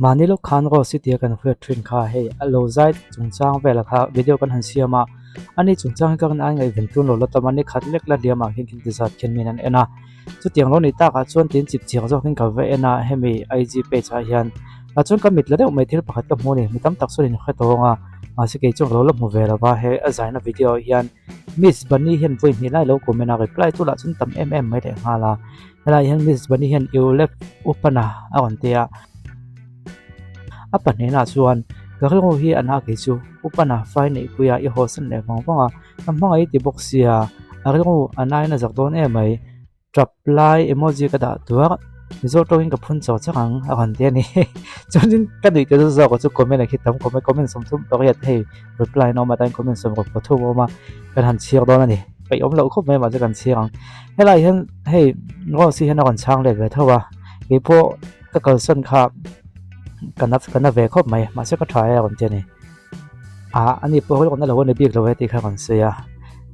mani lo khan ro si tia kan hwe thin kha he alo zai chungchang vela kha video kan han siama ani chungchang kan ai ngai ventun lo ta mani khat lek la diama hin kin tisat ken min an ena chu tiang lo ni ta ka chuan tin chip chiang zo hin ka ve ena hemi ig page a hian a chuan ka mit la deuh mai thil pakhat ka hmu ni mitam tak sunin kha tonga ma se ke chung lo la mu vela ba he a zaina video hian miss bunny hian voi ni lai lo comment a reply tu la chun tam mai de hala la hian miss bunny hian you left upana a on tia apa nena chuan garilo hi ana ke chu upana fai nei puya I hosan le mawanga amhangai ti boxia arilo anai na zakdon e mai drop line emoji ka da tuwa mizo to hin ka phun chaw chang a han te ni chojin ka dei te zo ko chu comment a khitam comment som thum to ya thei reply no ma tan comment som ko photo ma kan han chiar don ani pai om lo khop mai ma kan chiang helai hen hei ngo si hen on chang le ve thawa ke po ka kal san kha kana ve khop mai ma se ka thai on te ni ani po ko na lo ne bik lo ve ti kha kon se ya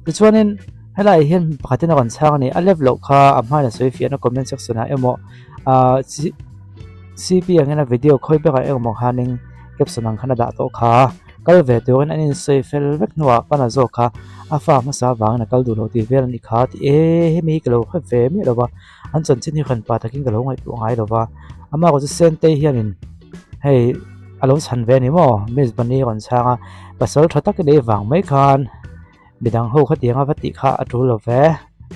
ti chuanin helai hian pakhatin a kon chang ani a level lo kha amha na soi fi na comment section a emo cp angena video khoi be ka emo haning caption ang khana da to kha kal ve to an in sei fel vek nuwa pana zo kha afa ma sa wang na kal du lo ti vel ni kha ti he mi kalo kha ve mi lo ba an chan chin hi khan pa takin kalo ngai tu ngai lo ba ama ko sen te hianin hei alo chan ve ni mo miss bunny kon changa pasal thotak de wang mai khan bidang ho kha tianga vati kha atu lo ve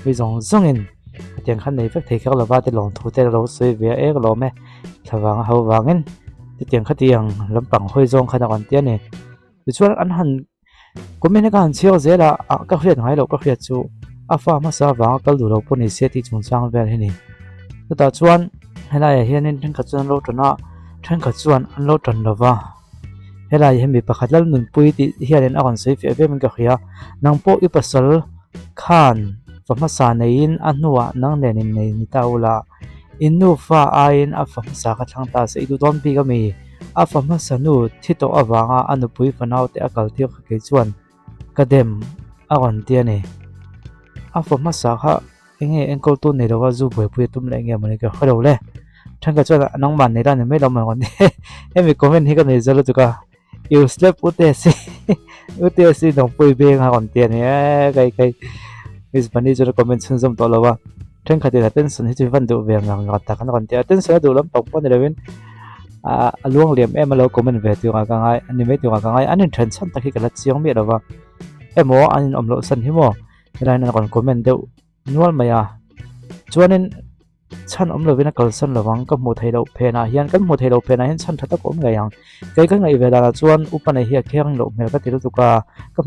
mi zong zongin tiang khan nei vek thei kha lo ba te long thu te lo sei ve e lo me thawang ho wangin ti tiang kha tiang lampang hoi zong khana kon tia ni chuan an han comment ka han chiao zela ka hriat ngai lo ka hriat chu afa ma sa wang kal du lo poni se ti chungchang vel hi ni ta chuan helai hianin thang ka chuan lo tona thang ka chuan an lo ton lova helai hemi pakhat lal nun pui ti hianin a kon sei fe ve min ka khia nang po I pasal khan fama sa nein anwa nang lenin nei ni taula inu fa ain a fama sa ka thang ta se du don bi ga mi a fama sa nu thito awanga anu pui fanau te akal ti kha ke chuan kadem a kon tia ni a fama sa kha enge enkol tu nei rawa zu boi pui tum le nge mani ka khalo le thang ka chuan nang man nei ra ni mai lo ma kon hemi comment hi ka nei zalo tu ka you slap UTC dong pui beng ha kon tia ni kai Miss Bunny jo comment sun zum to lawa thang khati la tension hi chu van du ve ngang ta kan kon tia tension du lam pok pon lewin luang liam em lo comment ve tu ka ngai ani me tu ka ngai anin tension ta ki kala chiang me lawa emo anin om lo san hi mo rai na kon comment deu nual maya chuanin chan om lo vina kal san lawang ka mu thei lo phena hian kan mu thei lo phena hian chan thata ko om ngai yang kai ka ngai ve la chuan upana hi kheng lo mel ka tiru tu ka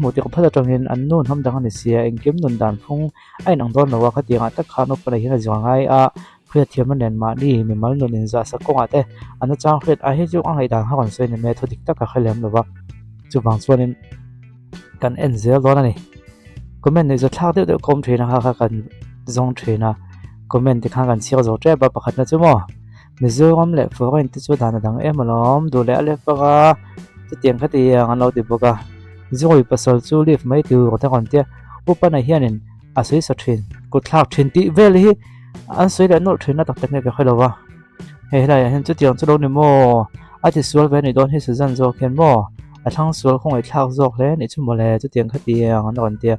mu ti ko phala tongin an nun ham dang ani sia engkem nun dan phung ai nang don lawa ka tianga ta khan upana hi na jangai a khria thiam nen ma ni mi mal nun in za sa ko ate an chang khret a hi chu angai dang ha kon sei ne me thodik ta ka khalem lawa chu wang chuanin kan enzel don ani comment ne za thak de kom thina ha kan zong thina comment ti khang kan chiao zo tre ba pakhat na chu mo mizoram le foreign ti chu dan dang emalom du le ale paga ti tiang khati ang lo ti boka zoi pasal chu lif mai tu ta kon tia upana hianin asoi sa thin ko thlak thin ti vel hi an soi le no thin na tak tak ne ka khalowa he lai hen chu tiang chu lo ni mo ati sual ve ni don hi su zan zo khen mo a thang sual khong ai thlak zok le ni chu mo le chu tiang khati ang an kon tia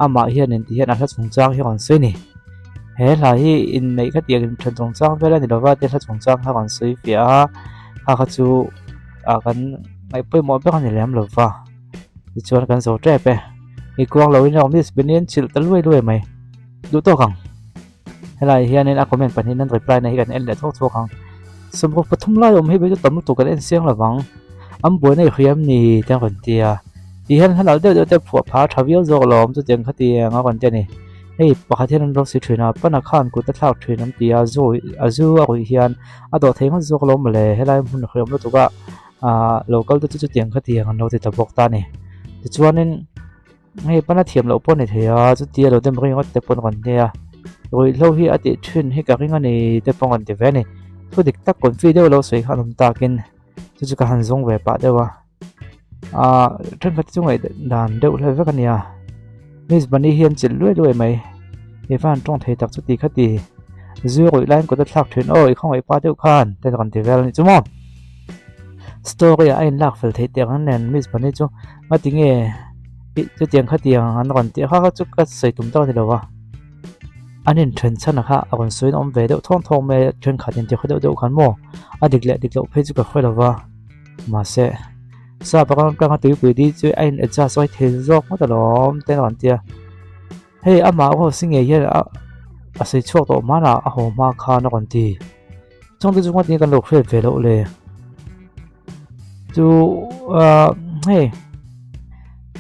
ama hianin ti hian a thla chungchang hi kon soi ni he la hi in nei ka tiang than chong chang vela ni lawa te tha chong chang ha kan sei fia ha chu a kan mai poi mo be kan lem lova ti chuan kan zo tre pe I kuang lo in Miss Bunny chil talui lui mai du to kang helai hianin a comment panin an reply na hi kan en le thok thok kang somro pathum lai om hi be tam tu kan en siang lawang am boi nei khiam ni tang kon tia ti han halal de te phua pha thavial zo lom chu teng khati nga kon te ni hei pakhathian an ro si thina pana khan ku ta thlak thinam tia zo azu a ri hian a do theng zo lom le helai mun khiam lo tuka local te chu tiang khati ang no te ta bok ta ni ti chuanin hei pana thiam lo pon ni thea chu tia lo dem ring te pon kon tia roi lo hi ati thin hi ka ringa ni te pon kon te ve ni thu dik tak kon video lo sei khanum takin chu ka han zong ve pa dewa thang khat chu ngai dan deuh le ve kania Miss Bunny hian chil lui mai Evan tong thei tak chu ti khati zui roi line ko ta thlak thin oi khong ai pa deuh khan te kan ti vel ni chu mo story a in lak fel thei tek an nen mis pani chu ma tinge chu tiang kha tiang an ron ti kha chu ka sei tum taw ti lowa anin thren chana kha akon soin om ve deuh thong thong me thren kha tin ti kha deuh kan mo adik le dik lo phe chu ka khoi lowa ma se sa pa kan tu pu di chu ain acha soi thei zok ma ta lom ten ron tia hei ama ho singe ye a sei chok to ma na a ho ma kha na kon ti chong tu chu ma ti kan lo khre ve lo le chu hei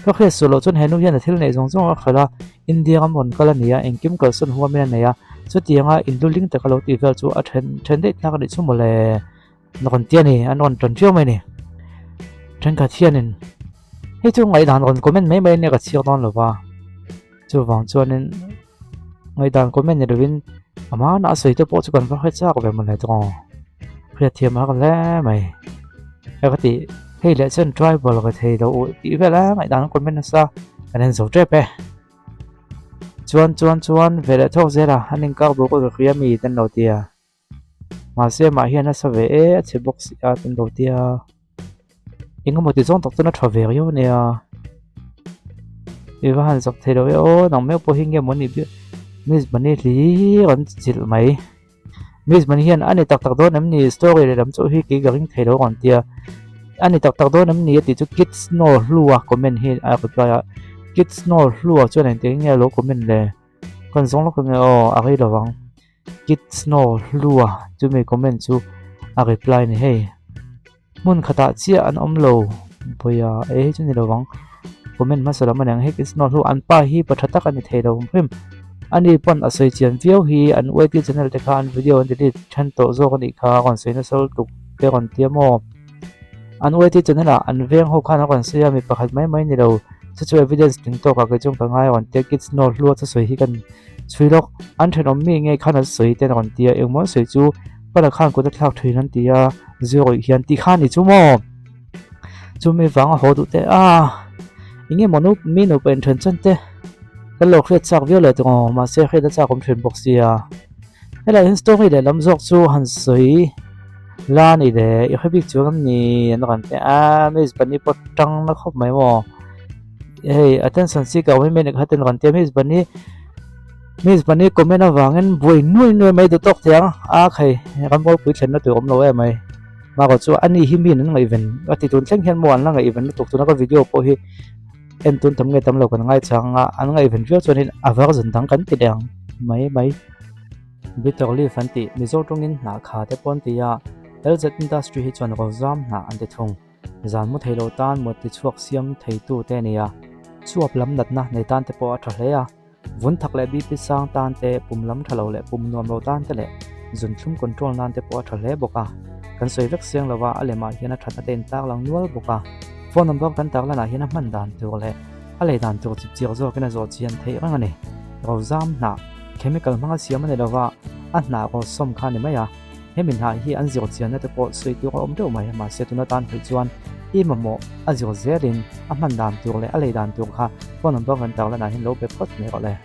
ก็แค่ส่วนเราจนเห็นนู่นนี่ที่ในตรงก็คือละอินเดียกับมันก็ละเนี่ยเองกิมก็ส่วนหัวไม่ได้เนี่ยสุดที่ยังอินดูลิงแต่ก็เราตีก็จู่เทรนได้นักเรียนชั่วโมงเลยนอนเตี้ยนี่นอนจนเที่ยวไหมนี่เทรนก็เที่ยนี่ให้จู่ไงด่านคนก็ไม่เนี่ยก็เที่ยวนอนหรือว่าจู่ฟังจู่นี่ไงด่านก็ไม่เนี่ยเดี๋ยววินอามาหน้าสวยตัวโป๊ะจู่กันก็ค่อยจ้าก็แบบมันเลยตรงเพื่อเทียมมากันแล้วไหมปกติเฮ้ยเลเซนดรายบอลก็เทเราตีไปแล้วไอ้ด่านคนไม่น่าซาอันนั้นสุดเจ็บไปชวนเวลาทอกเสร็จละอันนี้ก็บอกว่าคือยังมีตันโดเดียมาเสียมาเฮียน่าสเวเอชบ็อกซ์ตันโดเดียยังก็หมดที่ส่งตกตัวน่าทวีอยู่เนี่ยอีว่าหันสักเทเราโอ้น้องแมวพอหิ้งเงี้ยมันนี่มิสมันนี่ลีกันจิตไหมมิสมันเฮียนอันนี้ตักโดนน้ำนี่สตอรี่เลยน้ำโซ่หิ้งกับหิ้งเทเราก่อนเดียอันนี้ตักโดนน้ำนี่ติดจุดกิดสโนว์ลัวคอมเมนต์ให้ก็ไปกิดสโนว์ลัวจนเห็นตัวเงี้ยลูกคอมเมนต์เลยคนส่งลูกเงี้ยอะไรระวังกิดสโนว์ลัวจะมีคอมเมนต์จูอะไรปลายนี่ให้มุนขตาเจียอันอมโลพยาจุนี่ระวังคอมเมนต์มาสลับมันยังให้กิดสโนว์ลัวอันป้าฮีปัทตักอันนี้เทเราเพิ่มอันนี้ปนอาศัยเจียนวิวฮีอันเวทีชแนลเด็กอันวิดีโออันนี้ฉันโตโซกันอีกค่ะก่อนเสียนสรุปตุกเกี่ยวกันเตี้ยโมอันเวทีจนนั่นแหละอันเวียงหัวข้างก่อนเสียมีประคัดไม่นี่เราจะช่วย evidence ถึงตัวกับจงต่างง่ายวันเดียกิสโนดลัวจะสวยที่กันช่วยลกอันเทนอมมีไงขนาดสวยแต่ก่อนเดียเองมันสวยจูก็ละข้างกูจะทักถุยนั่นเดียจะรวยเฮียนตีข้านี่จูโมจูไม่ฟังหัวดูแต่อย่างเงี้ยมนุษย์มีหนูเป็นเทรนจันเต้ก็โลกเครียดจากวิวเลยตรงมาเสียเครียดจากผมเทรนบอกเสียให้เราเห็นสตอรี่เลยลำซอกจูหันสวยล้านอีเดย์อีกแค่บิ๊กจูกันนี่นั่นกันแต่ไม่สปันนี่ปดจังนะครบไหมวะเฮ้ยอาจารย์สันสิกเอาไม่เป็นอีกแค่ตัวกันแต่ไม่สปันนี่ก็ไม่น่าหวังงั้นบุยนุ่ยไม่ตัวตกเถียงใครกันบอกปุ๋ยเช่นนั่นตัวผมเราไหมมาก็จูอันนี้หิมินนั่นไงอีเวนต์ว่าติดตุนเช่นเห็นมวนนั่นไงอีเวนต์ตกตัวนั่นก็วิดีโอพอฮีเอ็นตุนทำไงทำเรากันง่ายจังอันไงอีเวนต์วิวจนเห็นอาว่าก็สันทังกันติดแดงไม่บิดตัวรีฟันติมิโซตรงนี้หนาขาแต่ปนตีLZ Industry ที่จวนเราจำหนาอันเดทงจานมุดเฮโลตันมุดที่ช่วงเสียมเทตู้เตนี่ช่วงลำดัดนะในตันเตปอทะเลวุ้นทักเล็บปีสร้างตันเตปุ่มลำทะเลเล็ปุ่มนวมโลตันเตเล็จุนชุ่มคอนโทรลนันเตปอทะเลบกกันสวยรักเสียงละว่าอะไรมาเฮียนัทันเต้นตากหลังนัวบกฟอนนัมบอกกันตากแล้วนะเฮียนัมันดันตัวเล็อะไรดันตัวจิบเจียวโซ่กันโซ่เจียนเทงั้นนี่เราจำหนาเคมีคอลมังเสียมันเลยละว่าอันหนาก็สมคัญนี่ไหมเฮมินหาฮีอันเสียวเจียนนั่นแต่พอสวยตัวอมเดียวไหมมาเสียตัวนั้นไปจวนอีมันโมอันเสียวเสียดินอันมันดันตัวเลยอะไรดันตัวค่ะฟอนนัมบอกกันตากแล้วนะเห็นโลเปพอดเนี่ยก็เลย